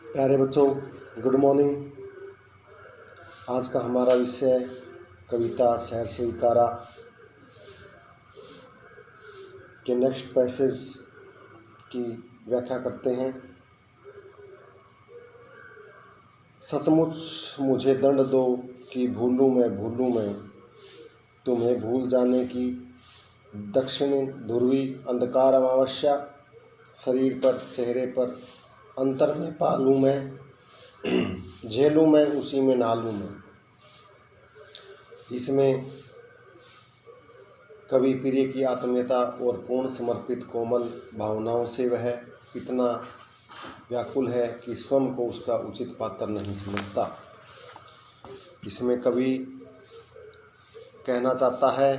प्यारे बच्चों, good morning. आज का हमारा विषय कविता शहर से इकारा के नेक्स्ट पैसेज की व्याख्या करते हैं। सचमुच मुझे दंड दो कि भूलूं मैं तुम्हें भूल जाने की दक्षिण ध्रुवी अंधकार अमावस्या शरीर पर चेहरे पर अंतर में पालूं मैं झेलूं मैं उसी में नालूं मैं। इसमें कवि प्रिय की आत्मीयता और पूर्ण समर्पित कोमल भावनाओं से वह इतना व्याकुल है कि स्वयं को उसका उचित पात्र नहीं समझता। इसमें कवि कहना चाहता है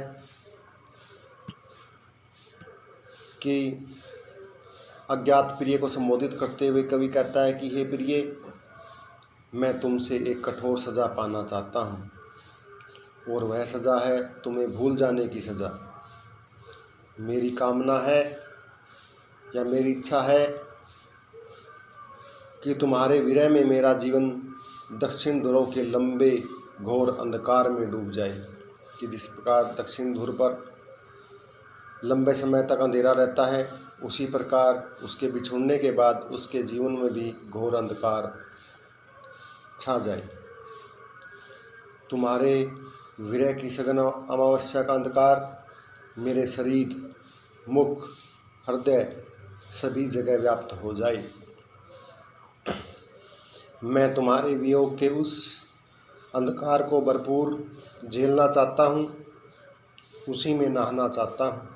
कि अज्ञात प्रिय को संबोधित करते हुए कवि कहता है कि हे प्रिय, मैं तुमसे एक कठोर सज़ा पाना चाहता हूँ और वह सज़ा है तुम्हें भूल जाने की सज़ा। मेरी कामना है या मेरी इच्छा है कि तुम्हारे विरह में मेरा जीवन दक्षिण ध्रुव के लंबे घोर अंधकार में डूब जाए कि जिस प्रकार दक्षिण ध्रुव पर लंबे समय तक अंधेरा रहता है, उसी प्रकार उसके बिछुड़ने के बाद उसके जीवन में भी घोर अंधकार छा जाए। तुम्हारे विरह की सघन अमावस्या का अंधकार मेरे शरीर, मुख, हृदय सभी जगह व्याप्त हो जाए। मैं तुम्हारे वियोग के उस अंधकार को भरपूर झेलना चाहता हूँ, उसी में नहाना चाहता हूँ,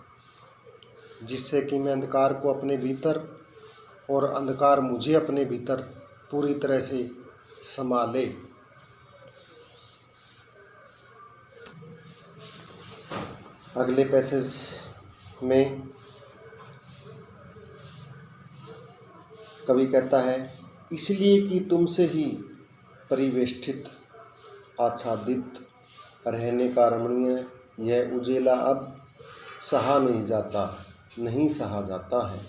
जिससे कि मैं अंधकार को अपने भीतर और अंधकार मुझे अपने भीतर पूरी तरह से समा ले। अगले पैसेज में कवि कहता है, इसलिए कि तुमसे ही परिवेष्टित आच्छादित रहने का रमणीय यह उजेला अब नहीं सहा जाता है।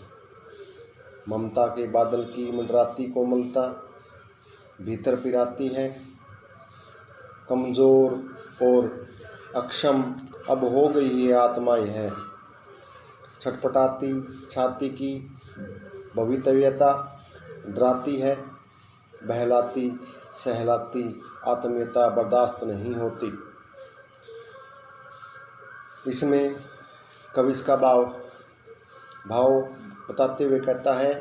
ममता के बादल की मंडराती कोमलता भीतर पिराती है। कमज़ोर और अक्षम अब हो गई है आत्मा यह, छटपटाती छाती की भवितव्यता डराती है। बहलाती सहलाती आत्मीयता बर्दाश्त नहीं होती। इसमें कवि इसका भाव बताते हुए कहता है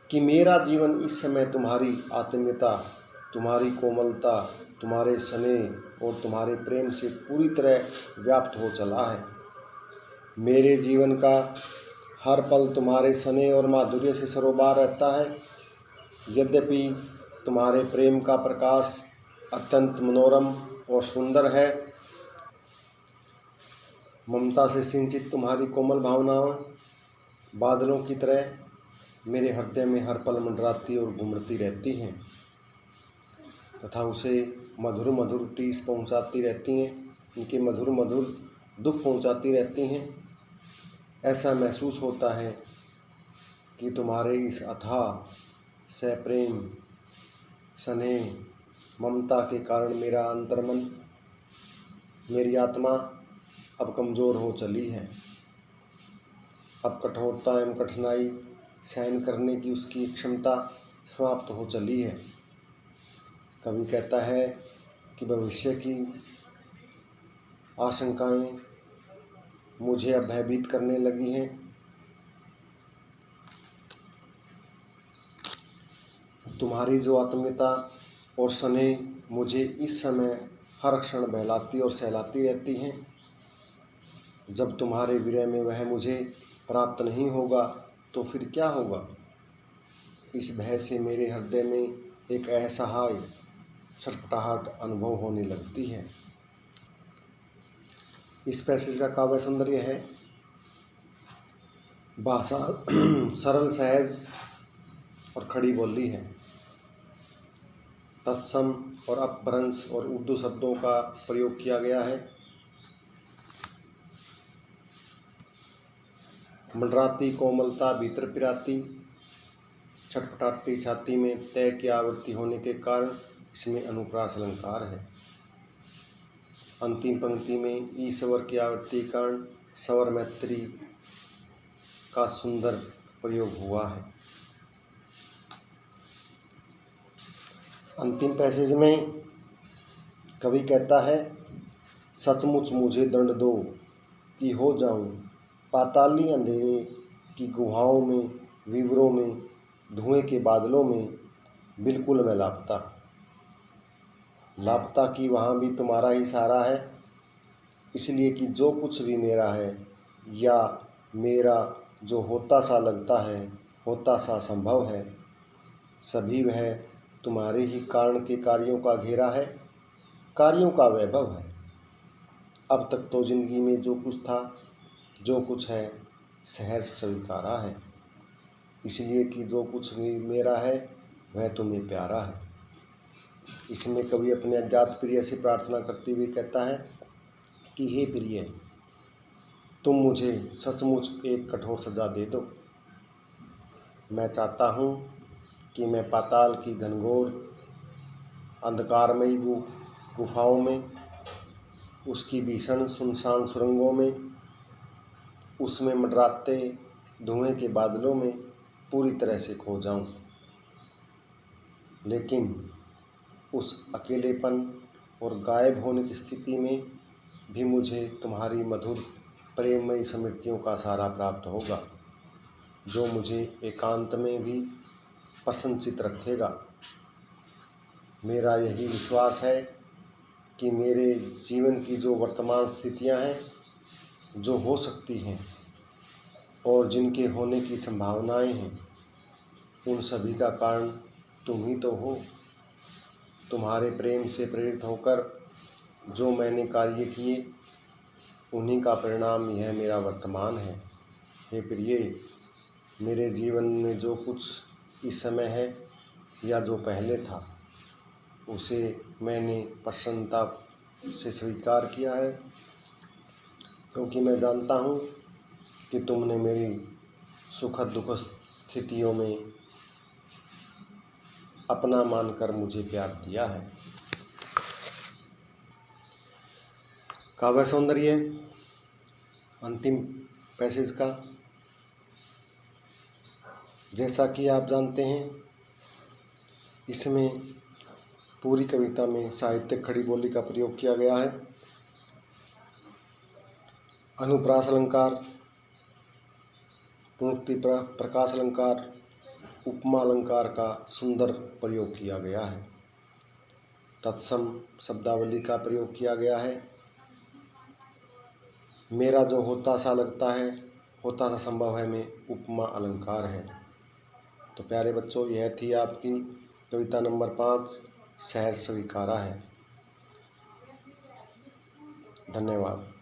कि मेरा जीवन इस समय तुम्हारी आत्मीयता, तुम्हारी कोमलता, तुम्हारे स्नेह और तुम्हारे प्रेम से पूरी तरह व्याप्त हो चला है। मेरे जीवन का हर पल तुम्हारे स्नेह और माधुर्य से सरोबार रहता है। यद्यपि तुम्हारे प्रेम का प्रकाश अत्यंत मनोरम और सुंदर है, ममता से सिंचित तुम्हारी कोमल भावनाएं बादलों की तरह मेरे हृदय में हर पल मंडराती और घुमड़ती रहती हैं तथा उसे मधुर मधुर टीस पहुंचाती रहती हैं, उनके मधुर मधुर दुख पहुंचाती रहती हैं। ऐसा महसूस होता है कि तुम्हारे इस अथाह सप्रेम स्नेह ममता के कारण मेरा अंतर्मन, मेरी आत्मा अब कमज़ोर हो चली है। अब कठोरता एवं कठिनाई सहन करने की उसकी क्षमता समाप्त हो चली है। कवि कहता है कि भविष्य की आशंकाएं मुझे अब भयभीत करने लगी हैं। तुम्हारी जो आत्मीयता और स्नेह मुझे इस समय हर क्षण बहलाती और सहलाती रहती हैं। जब तुम्हारे विरह में वह मुझे प्राप्त नहीं होगा तो फिर क्या होगा? इस भय से मेरे हृदय में एक असहाय छटपटाहट अनुभव होने लगती है। इस पैसेज का काव्य सौंदर्य है, भाषा सरल सहज और खड़ी बोली है। तत्सम और अपभ्रंश और उर्दू शब्दों का प्रयोग किया गया है। मंडराती कोमलता भीतर पिराती, छटपटाती छाती में तय की आवृत्ति होने के कारण इसमें अनुप्रास अलंकार है। अंतिम पंक्ति में ई स्वर की आवृत्ति के कारण स्वर मैत्री का सुंदर प्रयोग हुआ है। अंतिम पैसेज में कवि कहता है, सचमुच मुझे दंड दो कि हो जाऊं पाताली अंधेरे की गुहाओं में, विवरों में, धुएं के बादलों में, बिल्कुल मैं लापता। लापता कि वहाँ भी तुम्हारा ही सहारा है, इसलिए कि जो कुछ भी मेरा है या मेरा जो होता सा लगता है, होता सा संभव है, सभी वह तुम्हारे ही कारण के कार्यों का घेरा है, कार्यों का वैभव है। अब तक तो जिंदगी में जो कुछ था, जो कुछ है, सहर्ष स्वीकारा है, इसलिए कि जो कुछ भी मेरा है वह तुम्हें प्यारा है। इसमें कवि अपने अज्ञात प्रिय से प्रार्थना करते हुए कहता है कि हे प्रिय, तुम मुझे सचमुच एक कठोर सजा दे दो। मैं चाहता हूँ कि मैं पाताल की घनघोर अंधकारमयी गुफाओं में, उसकी भीषण सुनसान सुरंगों में, उसमें मंडराते धुएं के बादलों में पूरी तरह से खो जाऊं। लेकिन उस अकेलेपन और गायब होने की स्थिति में भी मुझे तुम्हारी मधुर प्रेममयी स्मृतियों का सहारा प्राप्त होगा, जो मुझे एकांत में भी प्रसन्नचित रखेगा। मेरा यही विश्वास है कि मेरे जीवन की जो वर्तमान स्थितियां हैं, जो हो सकती हैं और जिनके होने की संभावनाएं हैं, उन सभी का कारण तुम ही तो हो। तुम्हारे प्रेम से प्रेरित होकर जो मैंने कार्य किए, उन्हीं का परिणाम यह मेरा वर्तमान है। हे प्रिय, मेरे जीवन में जो कुछ इस समय है या जो पहले था, उसे मैंने प्रसन्नता से स्वीकार किया है, क्योंकि मैं जानता हूँ कि तुमने मेरी सुखद दुखद स्थितियों में अपना मानकर मुझे प्यार दिया है। काव्य सौंदर्य अंतिम पैसेज का, जैसा कि आप जानते हैं, इसमें पूरी कविता में साहित्यिक खड़ी बोली का प्रयोग किया गया है। अनुप्रास अलंकार, पुनरुक्ति प्रकाश अलंकार, उपमा अलंकार का सुंदर प्रयोग किया गया है। तत्सम शब्दावली का प्रयोग किया गया है। मेरा जो होता सा लगता है, होता सा संभव है में उपमा अलंकार है। तो प्यारे बच्चों, यह थी आपकी कविता नंबर 5, सहर्ष स्वीकारा है। धन्यवाद।